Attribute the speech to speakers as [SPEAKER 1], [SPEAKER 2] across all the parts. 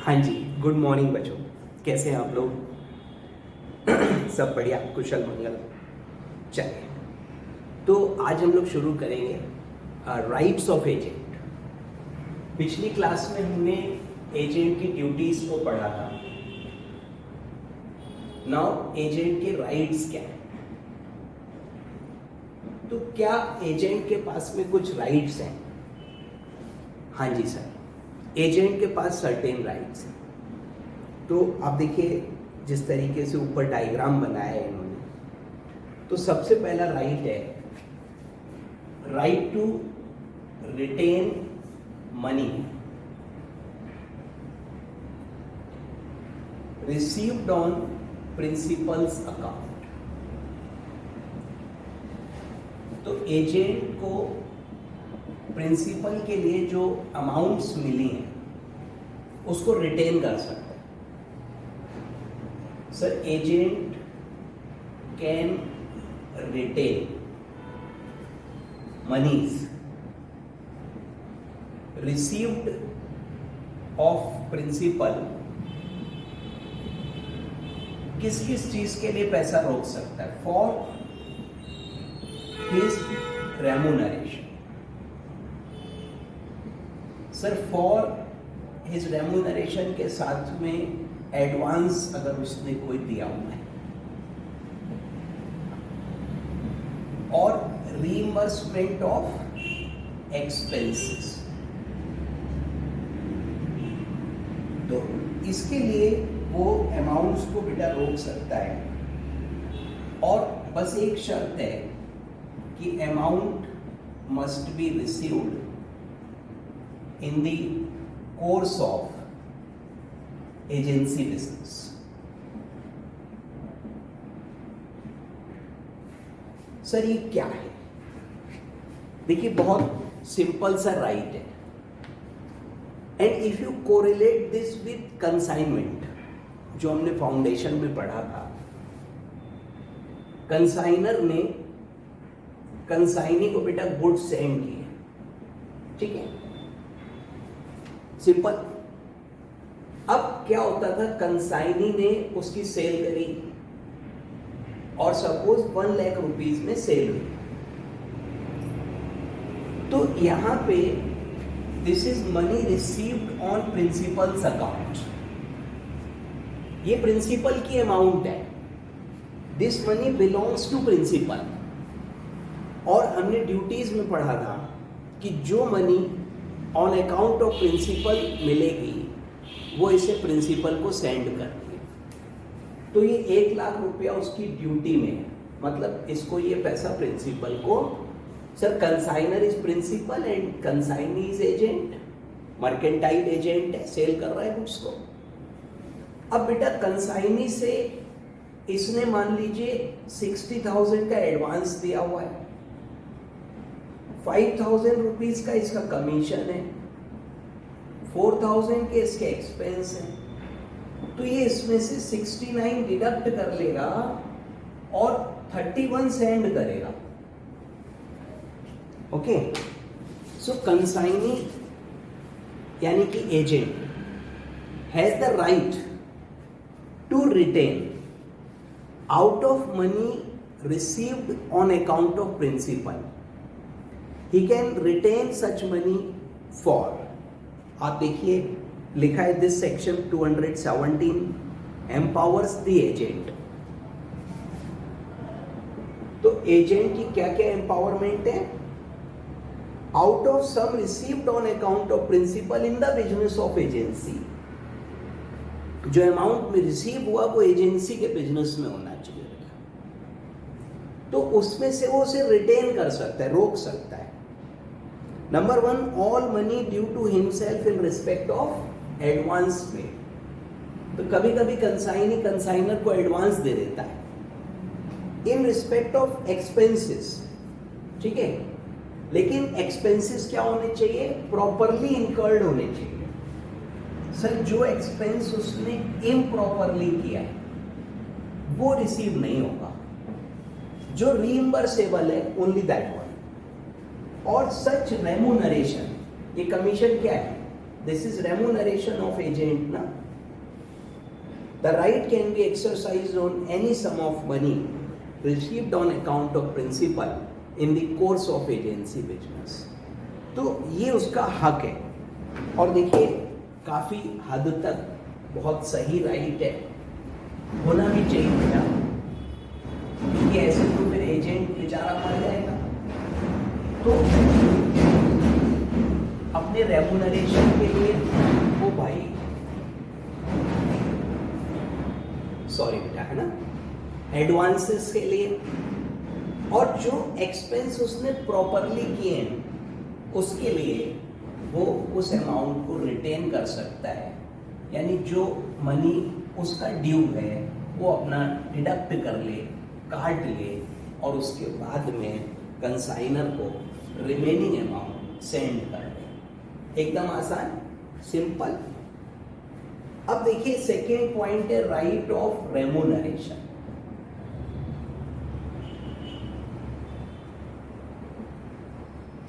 [SPEAKER 1] हाँ जी, good morning बच्चों। कैसे हैं आप लोग? सब बढ़िया, कुशल मंगल। चलिए, तो आज हम लोग शुरू करेंगे राइट्स ऑफ एजेंट। पिछली क्लास में हमने एजेंट की ड्यूटीज को पढ़ा था। नाउ एजेंट के राइट्स क्या है? तो क्या एजेंट के पास में कुछ राइट्स हैं? हाँ जी सर, एजेंट के पास सर्टेन राइट्स हैं। तो आप देखिए, जिस तरीके से ऊपर डायग्राम बनाया है इन्होंने, तो सबसे पहला राइट है right to retain money received on principal's account. तो एजेंट को प्रिंसिपल के लिए जो अमाउंट्स मिली हैं उसको रिटेन कर सकता है। Sir, agent can retain moneys received of principal. किस किस चीज के लिए पैसा रोक सकता है? For his remuneration. Sir, for his remuneration के साथ में एडवांस अगर उसने कोई दिया हुआ है, और रीइंबर्समेंट ऑफ एक्सपेंसेस। तो इसके लिए वो अमाउंट्स को बेटा रोक सकता है, और बस एक शर्त है कि amount must be received in the course of agency business. Sir, ये क्या है? देखिए, बहुत सिंपल सा राइट है। And if you correlate this with consignment, जो हमने फाउंडेशन में पढ़ा था, कंसाइनर ने कंसाइनी को बेटा गुड्स सेंड किए, ठीक है, सिंपल। अब क्या होता था, कंसाइनी ने उसकी सेल करी और सपोज 1 लाख रुपीज में सेल हुई। तो यहां पे this is money received on principal's account. ये प्रिंसिपल की अमाउंट है। This money belongs to principal. और हमने ड्यूटीज में पढ़ा था कि जो money on account of principal मिलेगी वो इसे प्रिंसिपल को सेंड कर दिए। तो ये 1 लाख रुपया उसकी ड्यूटी में है, मतलब इसको ये पैसा प्रिंसिपल को। Sir, consignor is principal and consignee is agent. Mercantile agent है, सेल कर रहा है गुड्स को। अब बेटा कंसाइनी से इसने मान लीजिए 60,000 का एडवांस दिया हुआ है, 5,000 रुपीज का इसका कमीशन है, 4,000 के इसके एक्सपेंस हैं। तो ये इसमें से 69 डिडक्ट कर लेगा और 31 सेंड करेगा। ओके, सो कंसाइनी यानी कि agent has the right to retain out of money received on account of principal. He can retain such money for, आप देखिए लिखा है this section 217 empowers the agent। तो एजेंट की क्या क्या एम्पावरमेंट है? Out of sum received on account of principal in the business of agency. जो अमाउंट में रिसीव हुआ वो एजेंसी के बिजनेस में होना चाहिए, तो उसमें से वो उसे रिटेन कर सकता है, रोक सकता है। Number 1, all money due to himself in respect of advance paid. तो कभी कभी कंसाइनी कंसाइनर को एडवांस दे देता है इन रिस्पेक्ट ऑफ एक्सपेंसेस, ठीक है, लेकिन एक्सपेंसेस क्या होने चाहिए? प्रॉपरली इनकर्ड होने चाहिए। सर, जो एक्सपेंस उसने इम्प्रॉपरली किया है वो रिसीव नहीं होगा। जो रीइंबर्सेबल है ओनली दैट वन। और सच रेम्यूनरेशन, ये कमीशन क्या है? This is remuneration of agent ना. The right can be exercised on any sum of money received on account of principal in the course of agency business. तो ये उसका हक है. और देखिए काफी हद तक बहुत सही राइट है, होना भी चाहिए बेटा, क्योंकि ऐसे तो फिर एजेंट बेचारा मर जाएगा. तो अपने रेम्यूनरेशन के लिए वो भाई, सॉरी बेटा, है ना, एडवांसेस के लिए और जो एक्सपेंस उसने प्रॉपरली किए हैं उसके लिए वो उस अमाउंट को रिटेन कर सकता है. यानी जो मनी उसका ड्यू है वो अपना डिडक्ट कर ले, काट ले और उसके बाद में कंसाइनर को रिमेनिंग अमाउंट सेंड कर दे. एकदम आसान, सिंपल. अब देखिए सेकेंड पॉइंट है right of remuneration.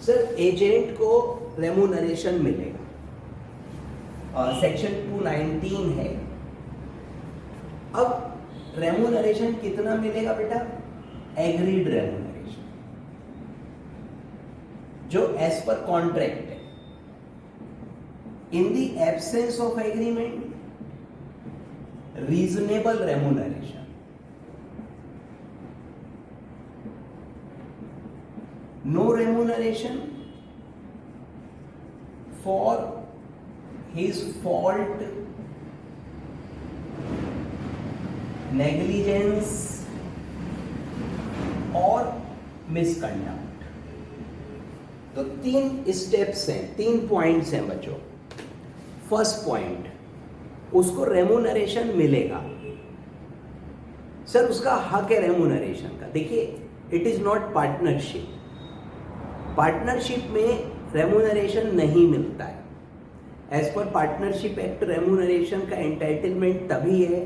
[SPEAKER 1] Sir agent को रेम्यूनरेशन मिलेगा, सेक्शन 219 है. अब रेम्यूनरेशन कितना मिलेगा बेटा? एग्रीड रेम्यूनरेशन जो एज पर कॉन्ट्रैक्ट है. इन the absence of agreement reasonable remuneration. No remuneration for his fault, negligence और misconduct. तो 3 स्टेप्स हैं, 3 पॉइंट्स हैं बच्चों. फर्स्ट पॉइंट, उसको रेम्यूनरेशन मिलेगा. सर उसका हक है रेम्यूनरेशन का. देखिए it is not partnership. Partnership में रेम्यूनरेशन नहीं मिलता है. As per partnership act remuneration का एंटाइटलमेंट तभी है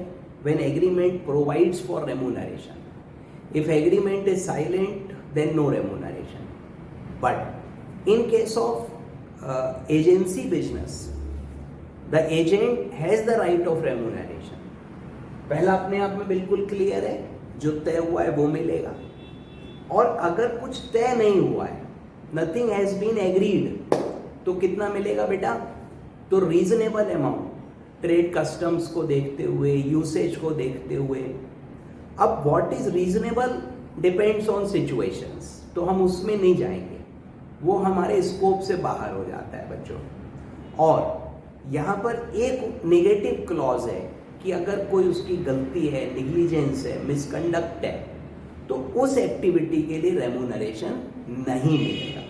[SPEAKER 1] when agreement provides for remuneration. If agreement is silent then no remuneration. But in case of agency business the agent has the right of remuneration. पहला अपने आप में बिल्कुल clear है, जो तय हुआ है वो मिलेगा. और अगर कुछ तय नहीं हुआ है, नथिंग हैज बीन एग्रीड, तो कितना मिलेगा बेटा? तो रीजनेबल अमाउंट, ट्रेड कस्टम्स को देखते हुए, यूसेज को देखते हुए. अब what is reasonable depends on situations, तो हम उसमें नहीं जाएंगे, वो हमारे स्कोप से बाहर हो जाता है बच्चों. और यहाँ पर एक नेगेटिव क्लॉज है कि अगर कोई उसकी गलती है, निग्लिजेंस है, मिसकंडक्ट है, तो उस एक्टिविटी के लिए रेम्यूनरेशन नहीं मिलेगा.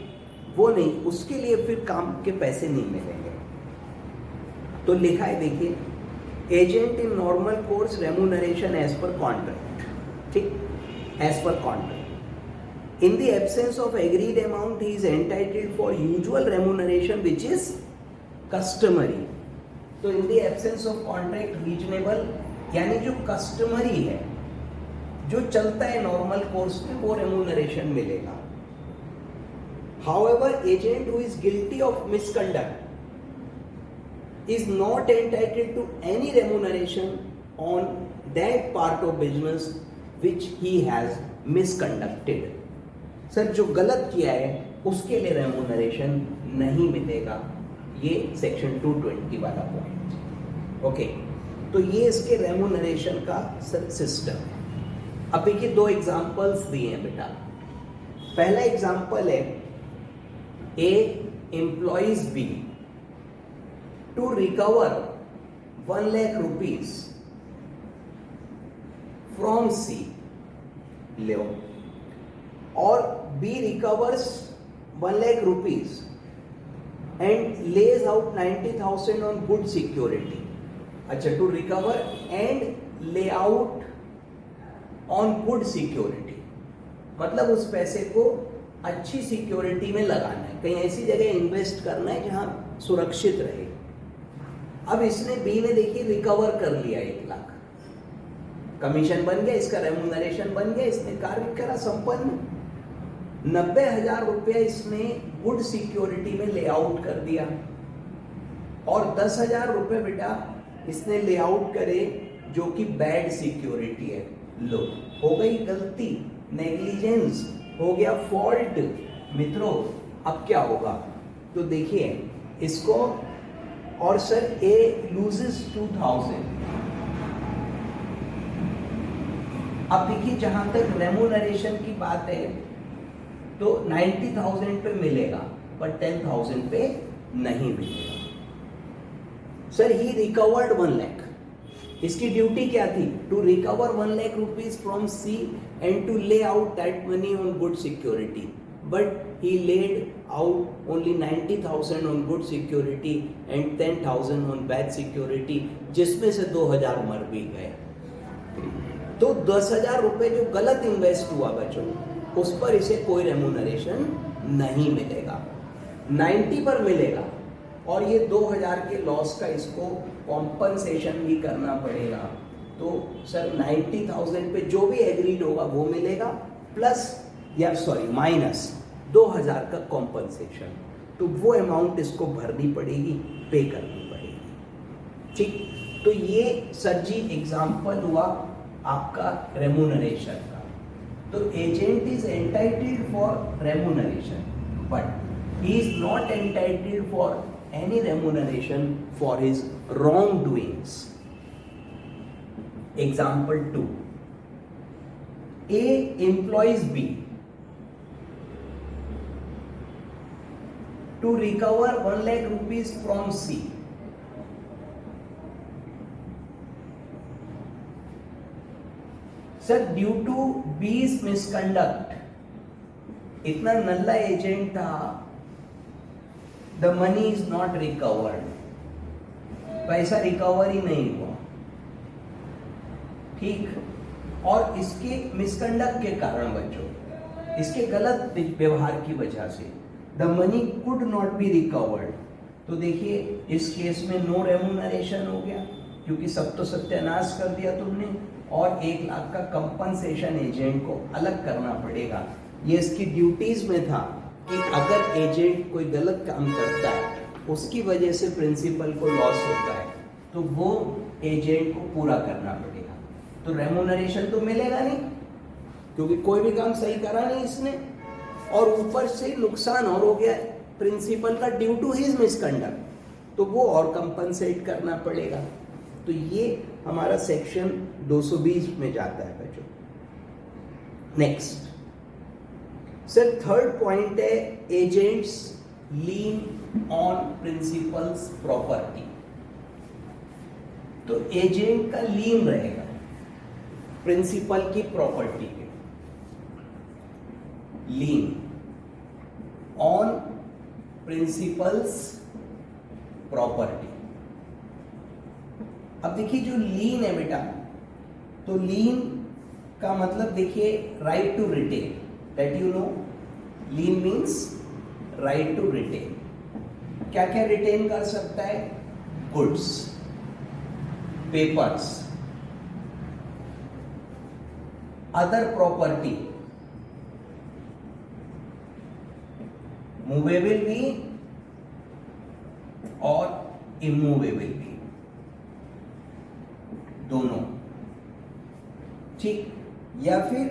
[SPEAKER 1] वो नहीं, उसके लिए फिर काम के पैसे नहीं मिलेंगे. तो लिखा है देखिए, agent in normal course remuneration as per contract. ठीक, as per contract. In the absence of agreed amount he is entitled for usual remuneration which is customary. तो in the absence of contract reasonable यानी जो customary है, जो चलता है normal course में, वो रेम्यूनरेशन मिलेगा. However, agent who is guilty of misconduct is not entitled to any remuneration on that part of business which he has misconducted. Sir जो गलत किया है उसके लिए रेम्यूनरेशन नहीं मिलेगा. ये सेक्शन 220 वाला पॉइंट. ओके, तो ये इसके रेम्यूनरेशन का सिस्टम है. अब देखिए 2 एग्जांपल्स दिए हैं बेटा. पहला एग्जांपल है A employs B to recover 1 lakh rupees from C. लो, और B recovers 1 lakh rupees and lays out 90,000 on good security. अच्छा, to recover and lay out on good security मतलब उस पैसे को अच्छी सिक्योरिटी में लगाना है, कहीं ऐसी जगह इन्वेस्ट करना है जहां सुरक्षित रहे. अब इसने बी ने देखिए रिकवर कर लिया 1 लाख, कमीशन बन गया, इसका रेम्यूनरेशन बन गया, इसने कार्य करा संपन्न. 90,000 रुपया इसने गुड सिक्योरिटी में ले आउट कर दिया. और 10,000 रुपये बेटा इसने ले आउट करे जो कि बैड सिक्योरिटी है। लो, हो गई गलती, नेग्लिजेंस, हो गया फॉल्ट। मित्रों अब क्या होगा, तो देखिए इसको, और सर ए लूजेस 2000। अब देखिए जहां तक रेम्यूनरेशन की बात है तो 90,000 पे मिलेगा पर 10,000 पे नहीं मिलेगा। सर ही रिकवर्ड 1 लाख, इसकी ड्यूटी क्या थी, to recover 1 lakh rupees from C and to lay out that money on good security, but he laid out only 90,000 on good security and 10,000 on bad security, जिसमें से 2,000 मर भी गए। तो 10,000 रुपए जो गलत इन्वेस्ट हुआ बच्चों, उस पर इसे कोई रेम्यूनरेशन नहीं मिलेगा, 90 पर मिलेगा, और ये 2,000 के लॉस का इसको कॉम्पनसेशन भी करना पड़ेगा। तो सर 90,000 पे जो भी एग्रीड होगा वो मिलेगा, प्लस या सॉरी माइनस 2,000 का कॉम्पनसेशन, तो वो अमाउंट इसको भरनी पड़ेगी, पे करनी पड़ेगी। ठीक, तो ये सर जी एग्जाम्पल हुआ आपका रेम्यूनरेशन का। तो agent is entitled for remuneration but he is not entitled for any remuneration for his wrong doings. Example 2, A employs B to recover 1 lakh rupees from C. Sir, due to B's misconduct, इतना नल्ला agent था, the money is not recovered, पैसा recover ही नहीं हुआ। ठीक, और इसके misconduct के कारण बच्चों, इसके गलत व्यवहार की वजह से the money could not be recovered। तो देखिए इस केस में नो रेम्यूनरेशन हो गया, क्योंकि सब तो सत्यानाश कर दिया तुमने, और 1 लाख का कंपनसेशन एजेंट को अलग करना पड़ेगा। ये इसकी ड्यूटीज में था कि अगर एजेंट कोई गलत काम करता है, उसकी वजह से प्रिंसिपल को लॉस होता है, तो वो एजेंट को पूरा करना पड़ेगा। तो रेम्यूनरेशन तो मिलेगा नहीं, क्योंकि कोई भी काम सही करा नहीं इसने, और ऊपर से नुकसान और हो गया प्रिंसिपल का ड्यू टू हिज मिसकंडक्ट, तो वो और कंपनसेट करना पड़ेगा। तो ये हमारा सेक्शन 220 में जाता है बच्चों। नेक्स्ट सर, थर्ड पॉइंट है agents lean on principles property. तो एजेंट का लीन रहेगा प्रिंसिपल की प्रॉपर्टी पे, लीन ऑन प्रिंसिपल्स प्रॉपर्टी। अब देखिए जो लीन है बेटा, तो लीन का मतलब देखिए right to retain, that you know, lien means right to retain. क्या क्या रिटेन कर सकता है, goods, papers, other property, movable भी और इमूवेबल भी, दोनों। ठीक, या फिर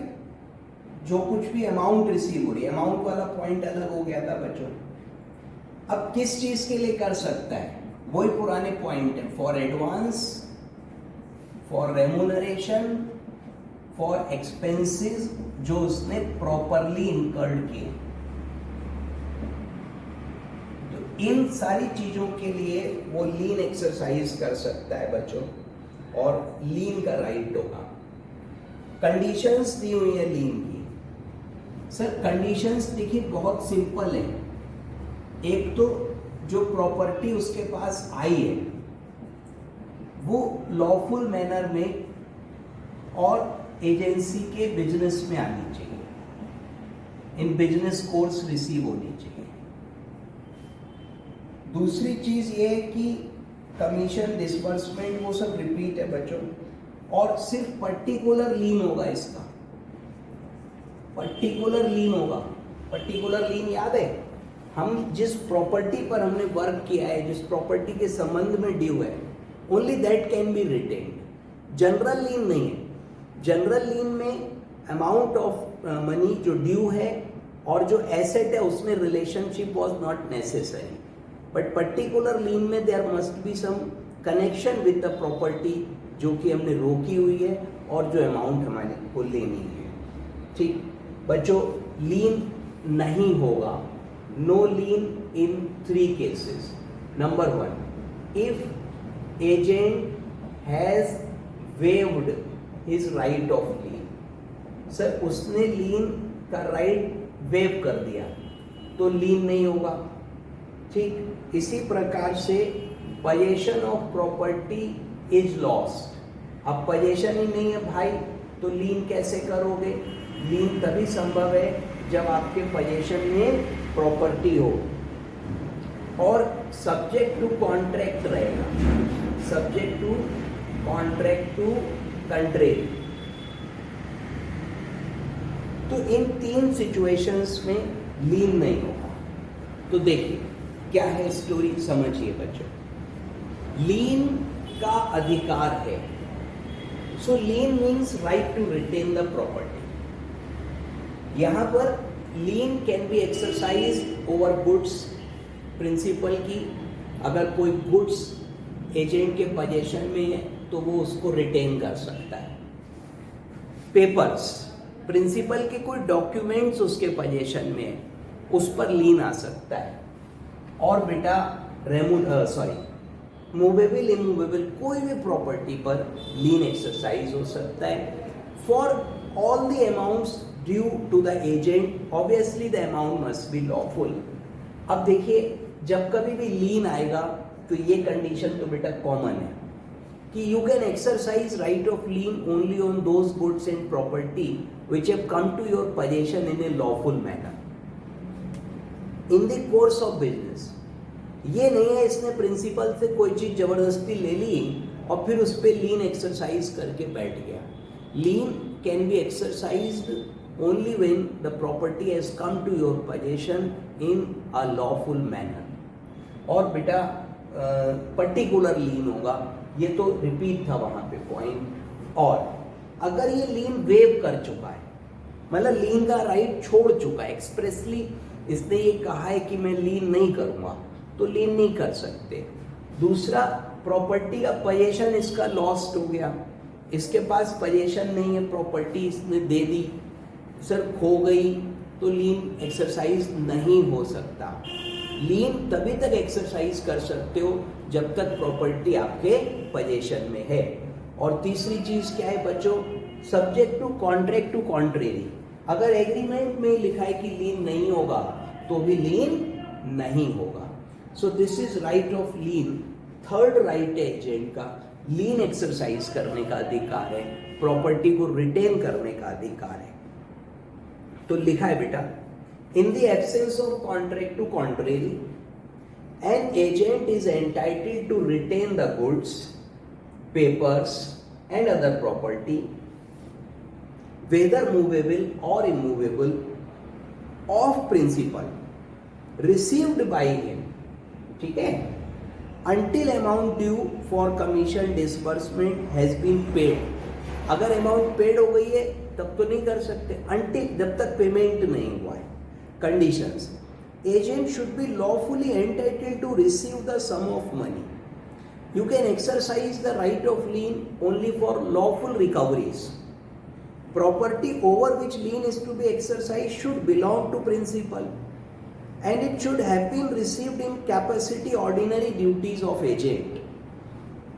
[SPEAKER 1] जो कुछ भी अमाउंट रिसीव हो रही है, अमाउंट वाला पॉइंट अलग हो गया था बच्चों। अब किस चीज के लिए कर सकता है, वही पुराने पॉइंट है, for advance, for remuneration, for expenses जो उसने प्रॉपरली इनकर्ड किए। इन सारी चीजों के लिए वो लीन एक्सरसाइज कर सकता है बच्चों, और लीन का राइट होगा। कंडीशंस दी हुई है लीन की। सर कंडीशंस देखिए बहुत सिंपल है। एक तो जो प्रॉपर्टी उसके पास आई है वो लॉफुल मैनर में और एजेंसी के बिजनेस में आनी चाहिए, इन बिजनेस कोर्स रिसीव होनी चाहिए। दूसरी चीज ये है कि कमीशन, डिसबर्समेंट, वो सब रिपीट है बच्चों, और सिर्फ पर्टिकुलर लीन होगा इसका, पर्टिकुलर लीन होगा। पर्टिकुलर लीन याद है, हम जिस प्रॉपर्टी पर हमने वर्क किया है, जिस प्रॉपर्टी के संबंध में ड्यू है, only that can be retained. General lien नहीं है। जनरल लीन में अमाउंट ऑफ मनी जो ड्यू है और जो एसेट है उसमें relationship was not necessary, but particular lien में there must be some connection with the property जो कि हमने रोकी हुई है और जो अमाउंट हमारे को लेनी है। ठीक बच्चों, लीन नहीं होगा, no lien in 3 cases. Number 1, if agent has waived his right of lien. Sir उसने लीन का राइट वेव कर दिया तो लीन नहीं होगा। ठीक इसी प्रकार से possession of property is lost. अब पोजेशन ही नहीं है भाई तो लीन कैसे करोगे? लीन तभी संभव है जब आपके पोजेशन में प्रॉपर्टी हो और सब्जेक्ट टू कॉन्ट्रैक्ट रहेगा, subject to contract to contract. तो इन 3 सिचुएशंस में लीन नहीं होगा। तो देखिए क्या है स्टोरी, समझिए बच्चों। लीन का अधिकार है, so lien means right to retain the property. यहां पर lien can be exercise over goods. Principal की अगर कोई गुड्स एजेंट के पोजेशन में है तो वो उसको रिटेन कर सकता है। पेपर्स, प्रिंसिपल के कोई डॉक्यूमेंट्स उसके पोजेशन में है उस पर लीन आ सकता है। और बेटा मूवेबल इमूवेबल कोई भी प्रॉपर्टी पर लीन एक्सरसाइज हो सकता है। For all the amounts due to the agent obviously the amount must be lawful. अब देखिए जब कभी भी लीन आएगा तो ये कंडीशन तो बेटा कॉमन है कि you can exercise right of lean only on those goods and property which have come to your possession in a lawful manner in the course of business। ये नहीं है इसने प्रिंसिपल से कोई चीज जबरदस्ती ले ली और फिर उस पर लीन एक्सरसाइज करके बैठ गया। Lien can be exercised only when the property has come to your possession in a lawful manner. और बेटा पर्टिकुलर लीन होगा, ये तो रिपीट था वहां पे पॉइंट। और अगर ये लीन वेव कर चुका है, मतलब लीन का राइट छोड़ चुका है, एक्सप्रेसली इसने ये कहा है कि मैं लीन नहीं करूंगा, तो लीन नहीं कर सकते। दूसरा, प्रॉपर्टी का पोजेशन इसका लॉस्ट हो गया, इसके पास पोजेशन नहीं है, प्रॉपर्टी इसने दे दी, सर खो गई, तो लीन एक्सरसाइज नहीं हो सकता। लीन तभी तक एक्सरसाइज कर सकते हो जब तक प्रॉपर्टी आपके पोजेशन में है। और तीसरी चीज क्या है बच्चों? Subject to contract to contrary. अगर एग्रीमेंट में लिखा है कि लीन नहीं होगा तो भी लीन नहीं होगा। So this is right of lean. Third right है एजेंट का, लीन एक्सरसाइज करने का अधिकार है, प्रॉपर्टी को रिटेन करने का अधिकार है। तो लिखा है बेटा, in the absence of contract to contrary an agent is entitled to retain the goods, papers and other property whether movable or immovable of principal received by him, ठीक है, until amount due for commission disbursement has been paid। अगर amount paid हो गई है तब तो नहीं कर सकते, until जब तक पेमेंट नहीं हुआ है। Conditions, agent should be lawfully entitled to receive the sum of money. You can exercise the right of lien only for lawful recoveries. Property over which lien is to be exercised should belong to principal and it should have been received in capacity ordinary duties of agent.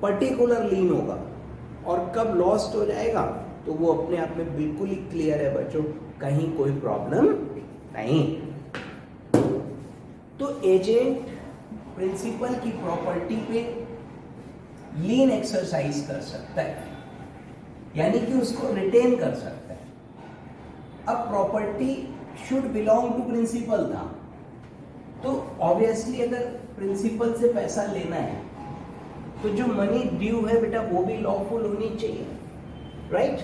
[SPEAKER 1] Particular lien होगा और कब lost हो जाएगा तो वो अपने आप में बिल्कुल ही क्लियर है बच्चों, कहीं कोई प्रॉब्लम नहीं। तो एजेंट प्रिंसिपल की प्रॉपर्टी पे लीन एक्सरसाइज कर सकता है, यानी कि उसको रिटेन कर सकता है। अब property should belong to principal था, तो ऑब्वियसली अगर प्रिंसिपल से पैसा लेना है तो जो मनी ड्यू है बेटा वो भी लॉफुल होनी चाहिए, राइट?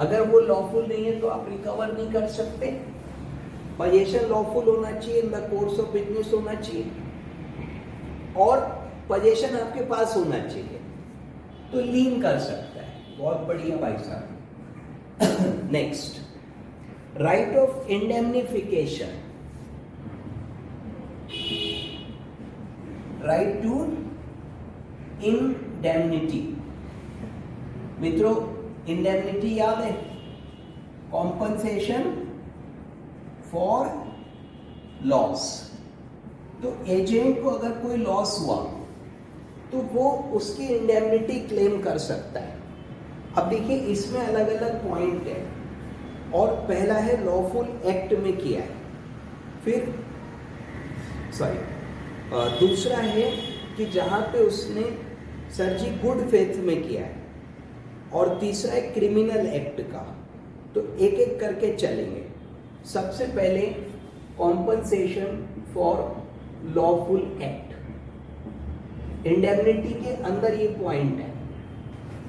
[SPEAKER 1] अगर वो लॉफुल नहीं है तो आप रिकवर नहीं कर सकते। पोजीशन लॉफुल होना चाहिए, इन द कोर्स ऑफ बिजनेस होना चाहिए, और पोजीशन आपके पास होना चाहिए, तो लीन कर सकता है। बहुत बढ़िया भाई साहब। Next, right of indemnification, right to indemnity. मित्रों, इंडेमनिटी याद है, कॉम्पनसेशन फॉर लॉस। तो एजेंट को अगर कोई लॉस हुआ तो वो उसकी इंडेमनिटी क्लेम कर सकता है। अब देखिए, इसमें अलग अलग पॉइंट है, और पहला है लॉफुल एक्ट में किया है, फिर दूसरा है कि जहां पे उसने सर जी गुड फेथ में किया है, और तीसरा है क्रिमिनल एक्ट का। तो एक एक करके चलेंगे। सबसे पहले compensation for lawful act. Indemnity के अंदर ये पॉइंट है,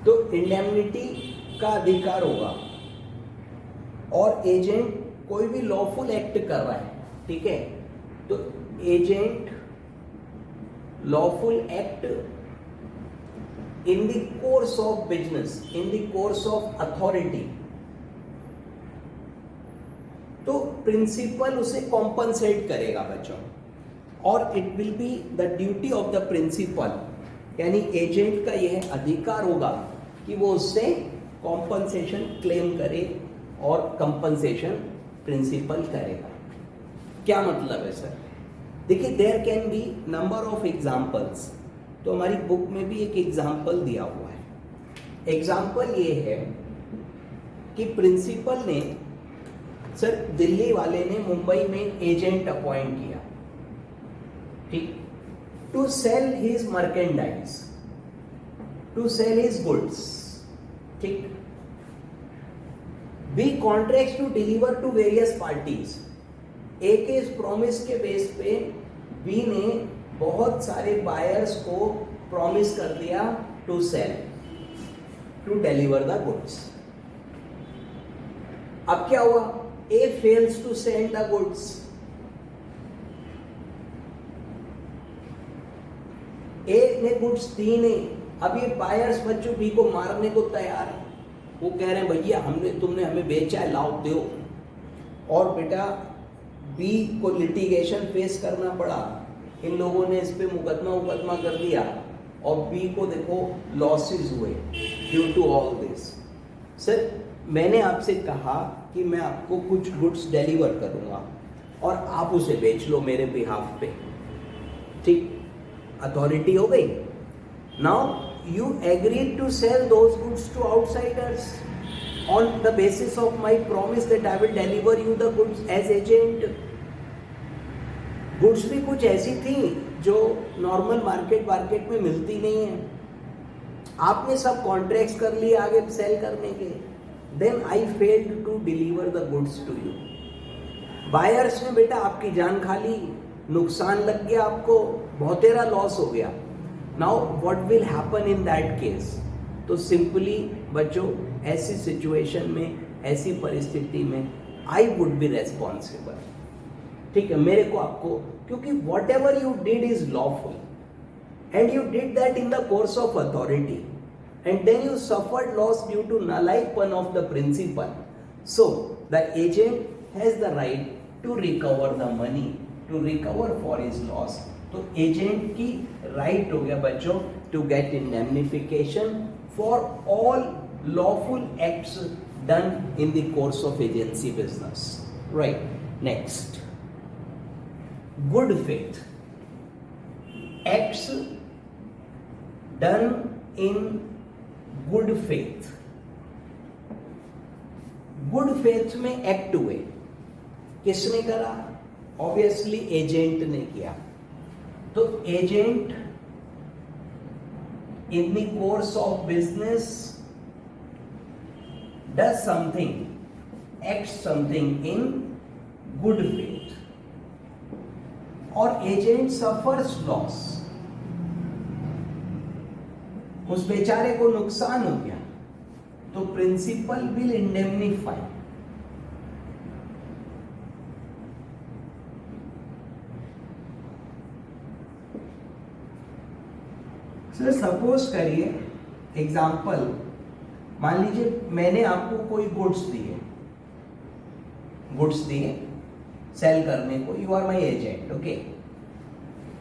[SPEAKER 1] तो इंडेमनिटी का अधिकार होगा, और एजेंट कोई भी लॉफुल एक्ट कर रहा है, ठीक है, तो agent lawful act in the course of business, in the course of authority, तो प्रिंसिपल उसे कॉम्पनसेट करेगा बच्चों, और it will be the duty of the principal, यानी एजेंट का यह अधिकार होगा कि वो उससे कॉम्पनसेशन क्लेम करे, और कंपनसेशन प्रिंसिपल करेगा। क्या मतलब है सर? देखिए, there can be number of examples. तो हमारी बुक में भी एक एग्जाम्पल दिया हुआ है। एग्जाम्पल ये है कि प्रिंसिपल ने, सर दिल्ली वाले ने मुंबई में एजेंट अपॉइंट किया, ठीक, to sell his merchandise, to sell his goods, ठीक। B contracts to deliver to various parties. A के इस प्रॉमिस के बेस पे बी ने बहुत सारे बायर्स को प्रॉमिस कर दिया to sell, to deliver the goods. अब क्या हुआ? A fails to send the goods. A ने गुड्स दी नहीं। अब ये बायर्स बच्चों बी को मारने को तैयार है। वो कह रहे हैं भैया तुमने हमें बेचा है, लाओ दो। और बेटा बी को लिटिगेशन फेस करना पड़ा। इन लोगों ने इस पे मुकदमा कर दिया, और बी को देखो लॉसेस हुए due to all this. Sir मैंने आपसे कहा कि मैं आपको कुछ गुड्स डिलीवर करूंगा और आप उसे बेच लो मेरे बिहाफ पे, ठीक, अथॉरिटी हो गई। Now you agreed to sell those goods to outsiders on the basis of my promise that I will deliver you the goods as agent. Goods भी कुछ ऐसी थी जो नॉर्मल मार्केट में मिलती नहीं है। आपने सब कॉन्ट्रैक्ट्स कर लिए आगे सेल करने के, then I failed to deliver the goods to you. Buyers ने बेटा आपकी जान खा ली, नुकसान लग गया, आपको बहुतेरा लॉस हो गया। Now what will happen in that case? तो सिंपली बच्चों ऐसी सिचुएशन में, ऐसी परिस्थिति में आई वुड बी रेस्पॉन्सिबल, ठीक है, मेरे को आपको, क्योंकि whatever you did is lawful and you did that in the course of authority and then you suffered loss due to नलाइकपन of the principal. So the agent has the right to recover the money, to recover for his loss. तो agent की right हो गया बच्चों to get indemnification for all lawful acts done in the course of agency business, right. Next, good faith acts done in good faith. Good faith में act हुए, किसने करा? Obviously agent ने किया। तो agent in the course of business does something, act something in good faith, और agent suffers loss. उस बेचारे को नुकसान हो गया, तो principal will indemnify. Sir suppose करिए एग्जाम्पल, मान लीजिए मैंने आपको कोई गुड्स दिए सेल करने को, you are my agent, okay,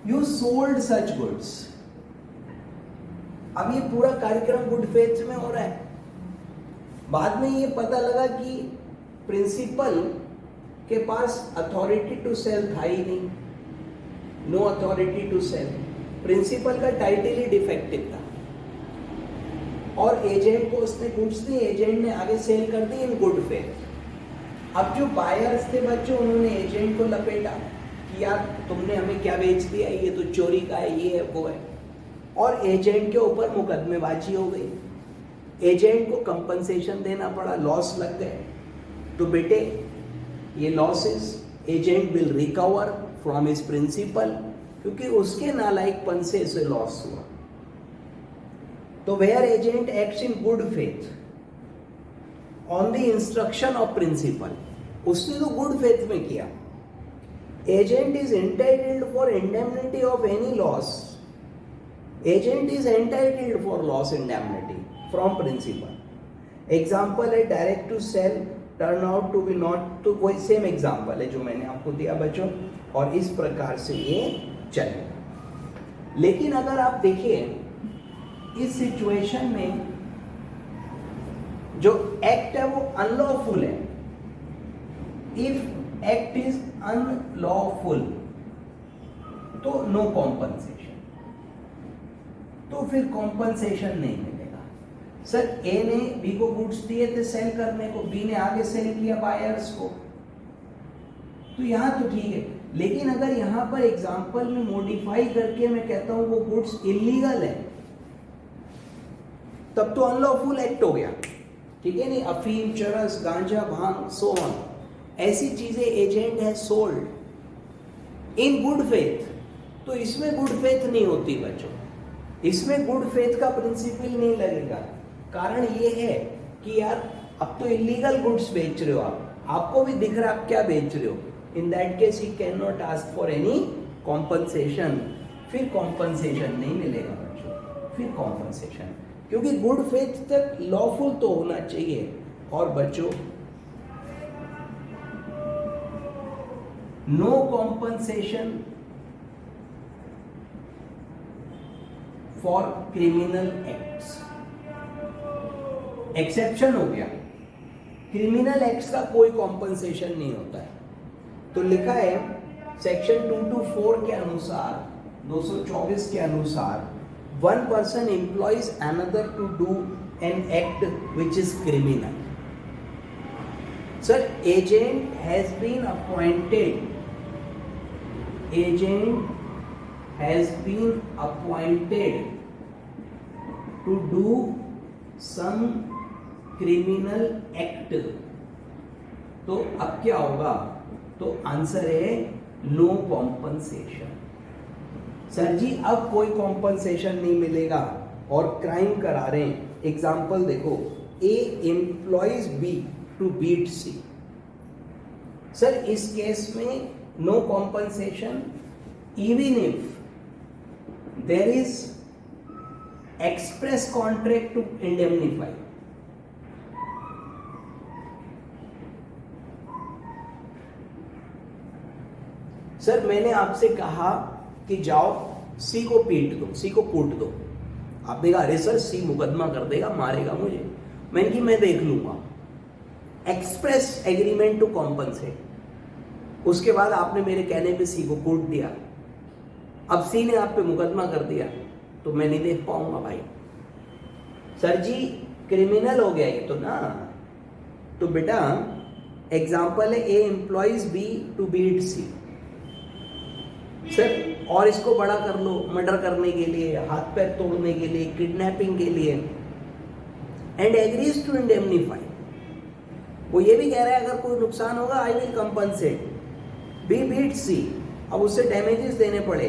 [SPEAKER 1] you sold such goods. अब ये पूरा कार्यक्रम गुड फेथ में हो रहा है, बाद में ये पता लगा कि प्रिंसिपल के पास अथॉरिटी टू सेल था ही नहीं, no authority to sell, principal का टाइटल ही डिफेक्टिव था और एजेंट को उसने गुड्स दी, एजेंट ने आगे सेल कर दी इन गुड फेथ। अब जो बायर्स थे बच्चों, उन्होंने एजेंट को लपेटा कि यार तुमने हमें क्या बेच दिया, ये तो चोरी का है, ये है वो है, और एजेंट के ऊपर मुकदमेबाजी हो गई, एजेंट को कंपनसेशन देना पड़ा, लॉस लग गए। तो बेटे ये losses agent will recover from his principal, क्योंकि उसके नालायकपन से इसे लॉस हुआ। तो where agent acts in good faith on the instruction of principal, उसने तो गुड फेथ में किया, agent is entitled for indemnity of any loss, agent is entitled for loss indemnity from principal. Example है direct to sell turn out to be not, तो वही same example है जो मैंने आपको दिया बच्चों, और इस प्रकार से ये चलेगा। लेकिन अगर आप देखिए इस सिचुएशन में जो एक्ट है वो अनलॉफुल है, इफ एक्ट इज अनलॉफुल तो नो कॉम्पनसेशन, तो फिर कॉम्पनसेशन नहीं मिलेगा। सर ए ने बी को गुड्स दिए थे सेल करने को, बी ने आगे सेल किया बायर्स को, तो यहां तो ठीक है, लेकिन अगर यहां पर एग्जांपल में मॉडिफाई करके मैं कहता हूं वो गुड्स इलीगल है, तब तो अनलॉफुल एक्ट हो गया, ठीक है नहीं, अफीम, चरस, गांजा, भांग, सो ऑन, ऐसी चीजें एजेंट है सोल्ड इन गुड फेथ, तो इसमें गुड फेथ नहीं होती बच्चों, इसमें गुड फेथ का प्रिंसिपल नहीं लगेगा। कारण ये है कि यार अब तो इलीगल गुड्स बेच रहे हो आप, आपको भी दिख रहा है आप क्या बेच रहे हो, in that case he can not ask for any compensation, फिर कॉम्पनसेशन नहीं मिलेगा बच्चों, फिर कॉम्पनसेशन, क्योंकि गुड फेथ तक लॉफुल तो होना चाहिए। और बच्चों no compensation for criminal acts, exception हो गया, क्रिमिनल एक्ट्स का कोई कॉम्पनसेशन नहीं होता है। तो लिखा है सेक्शन 224 के अनुसार, 224 के अनुसार, one person employs another to do an act which is criminal. Sir, agent has been appointed. Agent has been appointed to do some criminal act. तो अब क्या होगा? तो आंसर है नो कॉम्पनसेशन। सर जी अब कोई कॉम्पनसेशन नहीं मिलेगा और क्राइम करा रहे हैं। एग्जाम्पल देखो, A employs B to beat C. Sir इस केस में no compensation even if there is express contract to indemnify. Sir मैंने आपसे कहा कि जाओ सी को पीट दो, सी को कूट दो, आपने कहा अरे सर सी मुकदमा कर देगा, मारेगा मुझे। मैंने कि मैं देख लूंगा, एक्सप्रेस एग्रीमेंट टू कॉम्पनसेट। उसके बाद आपने मेरे कहने पे सी को कूट दिया, अब सी ने आप पे मुकदमा कर दिया तो मैं नहीं देख पाऊंगा भाई। सर जी क्रिमिनल हो गया ये तो ना। तो बेटा एग्जाम्पल है A employs B to beat C. Sir और इसको बड़ा कर लो, मर्डर करने के लिए, हाथ पैर तोड़ने के लिए, किडनैपिंग के लिए, एंड एग्रीज टू इंडेमनीफाई। वो ये भी कह रहा है अगर कोई नुकसान होगा I will compensate. B beat C, अब उसे डैमेजेस देने पड़े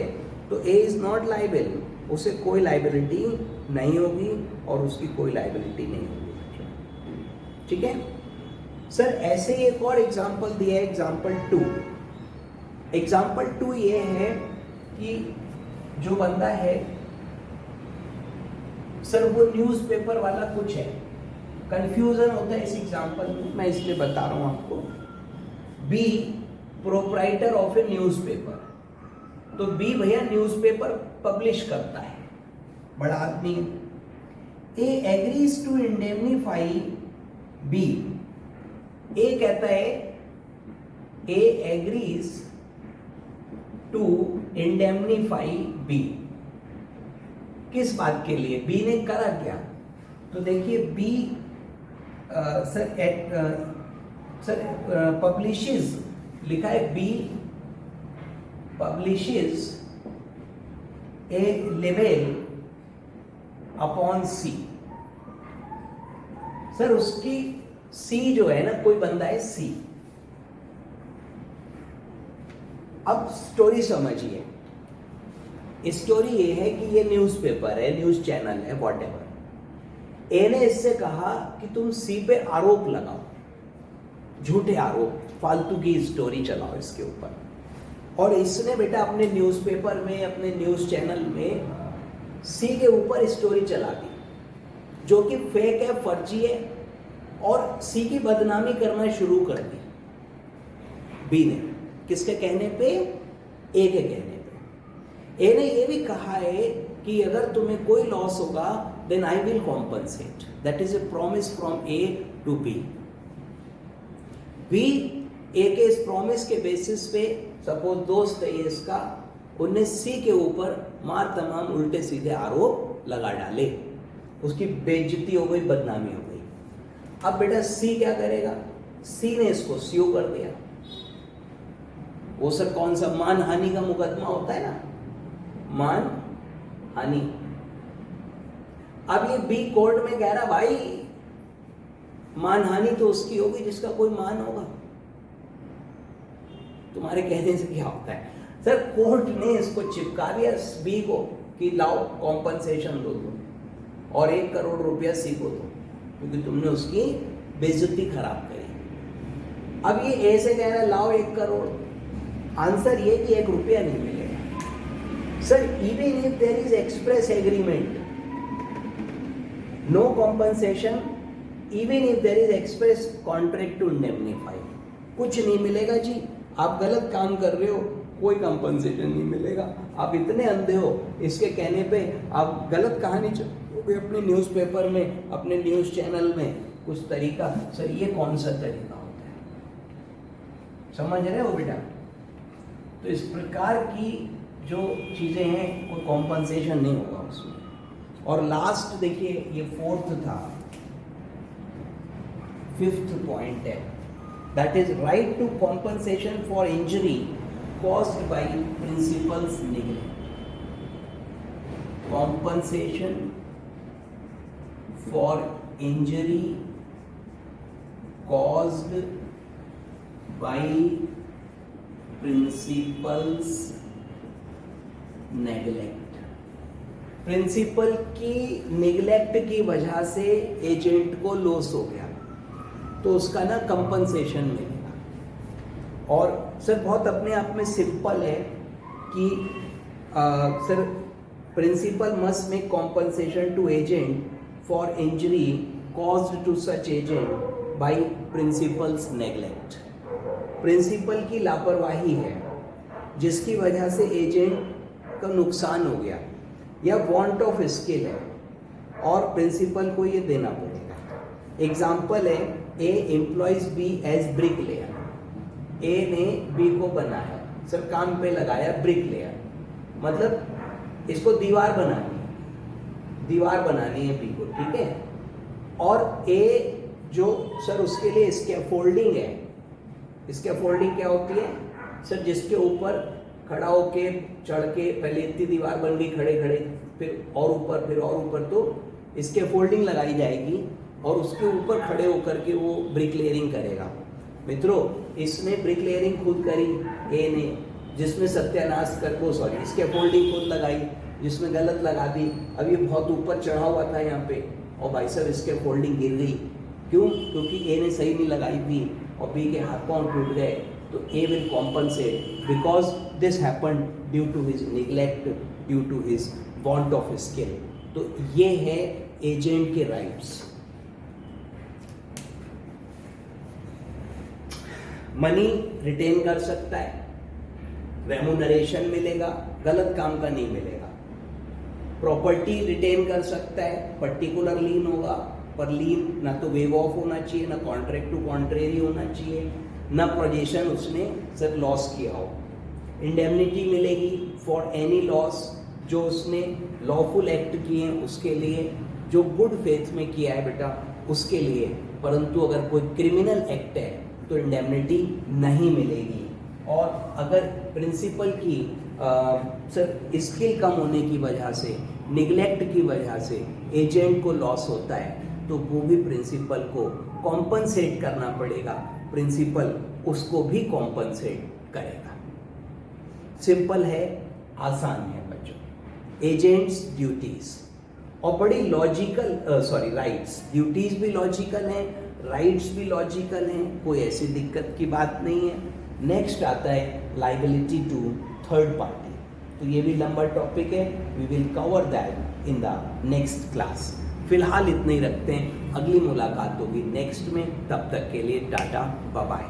[SPEAKER 1] तो ए इज नॉट लाइबल, उसे कोई लाइबिलिटी नहीं होगी और उसकी कोई लाइबिलिटी नहीं होगी। ठीक है सर। ऐसे ही एक और एग्जाम्पल दिया है, एग्जाम्पल 2। एग्जाम्पल 2 ये है कि जो बंदा है सर वो न्यूज़पेपर वाला कुछ है, कंफ्यूजन होता है इस एग्जांपल में, मैं इसलिए बता रहा हूं आपको। B proprietor of a newspaper, तो बी भैया न्यूज़पेपर पब्लिश करता है, बड़ा आदमी। A agrees to indemnify B, A कहता है, A agrees to indemnify B, किस बात के लिए, बी ने करा क्या? तो देखिए बी सर पब्लिशेस लिखा है, बी पब्लिशेस ए लेवल अपॉन सी। सर उसकी सी जो है ना, कोई बंदा है सी। अब स्टोरी समझिए, स्टोरी ये है कि ये न्यूज़पेपर है, न्यूज़ चैनल है, व्हाटएवर। ए ने इससे कहा कि तुम सी पे आरोप लगाओ, झूठे आरोप, फालतू की स्टोरी चलाओ इसके ऊपर। और इसने बेटा अपने न्यूज़पेपर में, अपने न्यूज़ चैनल में सी के ऊपर स्टोरी चला दी, जो कि फेक है, फर्जी है, और सी की बदनामी करना शुरू कर दी बी ने। किसके कहने पे? ए के कहने पे। ए ने ये भी कहा है कि अगर तुम्हें कोई लॉस होगा then I will compensate, that is a promise from A to B. B A के इस प्रॉमिस के बेसिस पे, सपोज दोस्त है ये इसका, उनने सी के ऊपर मार तमाम उल्टे सीधे आरोप लगा डाले, उसकी बेइज्जती हो गई, बदनामी हो गई। अब बेटा सी क्या करेगा? सी ने इसको स्यू कर दिया। वो सर कौन सा मान हानि का मुकदमा होता है ना, मान हानि। अब ये बी कोर्ट में कह रहा, भाई मान हानि तो उसकी होगी जिसका कोई मान होगा, तुम्हारे कहने से क्या होता है? सर कोर्ट ने इसको चिपका दिया बी को कि लाओ कॉम्पनसेशन दो तुम, और 1 करोड़ रुपया सी को दो, क्योंकि तुमने उसकी बेइज्जती खराब करी। अब ये ए से कह रहा है लाओ 1 करोड़। आंसर ये कि 1 रुपया नहीं मिलेगा। Sir even if there is express agreement, no compensation, even if there is express contract to indemnify, कुछ नहीं मिलेगा जी। आप गलत काम कर रहे हो, कोई कंपनसेशन नहीं मिलेगा। आप इतने अंधे हो, इसके कहने पे आप गलत कहानी चलोगे अपने न्यूज़पेपर में, अपने न्यूज़ चैनल में कुछ तरीका। सर ये कौन सा तरीका होता है? समझ रहे हो बेटा? तो इस प्रकार की जो चीज़ें हैं, कोई कॉम्पनसेशन नहीं होगा उसमें। और लास्ट देखिए, ये 4th था, 5th पॉइंट है, that is right to compensation for injury caused by principal's neglect. Compensation for injury caused by principal's neglect. Principal की निगलेक्ट की वजह से एजेंट को लॉस हो गया, तो उसका ना कंपनसेशन मिलेगा। और सर बहुत अपने आप में सिंपल है कि sir principal must make compensation to agent for injury caused to such agent by principal's neglect. Principal की लापरवाही है जिसकी वजह से एजेंट का नुकसान हो गया, या वांट ऑफ स्किल है और प्रिंसिपल को ये देना पड़ेगा। एग्जाम्पल है, A employs B as bricklayer. A ने बी को बनाया, सर काम पे लगाया ब्रिक लेयर, मतलब इसको दीवार बनानी है बी को, ठीक है। और ए जो सर उसके लिए स्कैफोल्डिंग है, स्कैफोल्डिंग क्या होती है सर? जिसके ऊपर खड़ा होके चढ़ के, पहले इतनी दीवार बन गई खड़े खड़े, फिर और ऊपर, फिर और ऊपर, तो स्कैफोल्डिंग लगाई जाएगी और उसके ऊपर खड़े होकर के वो ब्रिक लेयरिंग करेगा। मित्रों, इसने ब्रिक लेयरिंग खुद करी ए ने, जिसमें सत्यानाश कर वो सॉरी स्कैफोल्डिंग खुद लगाई, जिसमें गलत लगा दी। अब ये बहुत ऊपर चढ़ा हुआ था यहाँ पे, और भाई साहब स्कैफोल्डिंग गिर गई। क्यों? क्योंकि ए ने सही नहीं लगाई थी और बी के हाथ पांव टूट गए। तो A will compensate because this happened due to his neglect, due to his want of skill. तो ये है एजेंट के राइट्स। मनी रिटेन कर सकता है, रेमुनरेशन मिलेगा, गलत काम का नहीं मिलेगा। प्रॉपर्टी रिटेन कर सकता है, पर्टिकुलर लीन होगा, पर लीन ना तो वेव ऑफ होना चाहिए, ना कॉन्ट्रैक्ट टू कॉन्ट्रेरी होना चाहिए, ना पोजीशन उसने सर लॉस किया हो। इंडेमनिटी मिलेगी फॉर एनी लॉस जो उसने लॉफुल एक्ट किए हैं उसके लिए, जो गुड फेथ में किया है बेटा उसके लिए। परंतु अगर कोई क्रिमिनल एक्ट है तो इंडेमनिटी नहीं मिलेगी। और अगर प्रिंसिपल की सर स्किल कम होने की वजह से, निगलेक्ट की वजह से एजेंट को लॉस होता है तो वो भी प्रिंसिपल को कॉम्पनसेट करना पड़ेगा, प्रिंसिपल उसको भी कॉम्पनसेट करेगा। सिंपल है, आसान है बच्चों। एजेंट्स ड्यूटीज और बड़ी लॉजिकल राइट्स, ड्यूटीज भी लॉजिकल हैं, राइट्स भी लॉजिकल हैं, कोई ऐसी दिक्कत की बात नहीं है। नेक्स्ट आता है लाइबिलिटी टू थर्ड पार्टी, तो ये भी लंबा टॉपिक है, we will cover that in the next class. फिलहाल इतना ही रखते हैं, अगली मुलाकात होगी नेक्स्ट में, तब तक के लिए टाटा बाय बाय।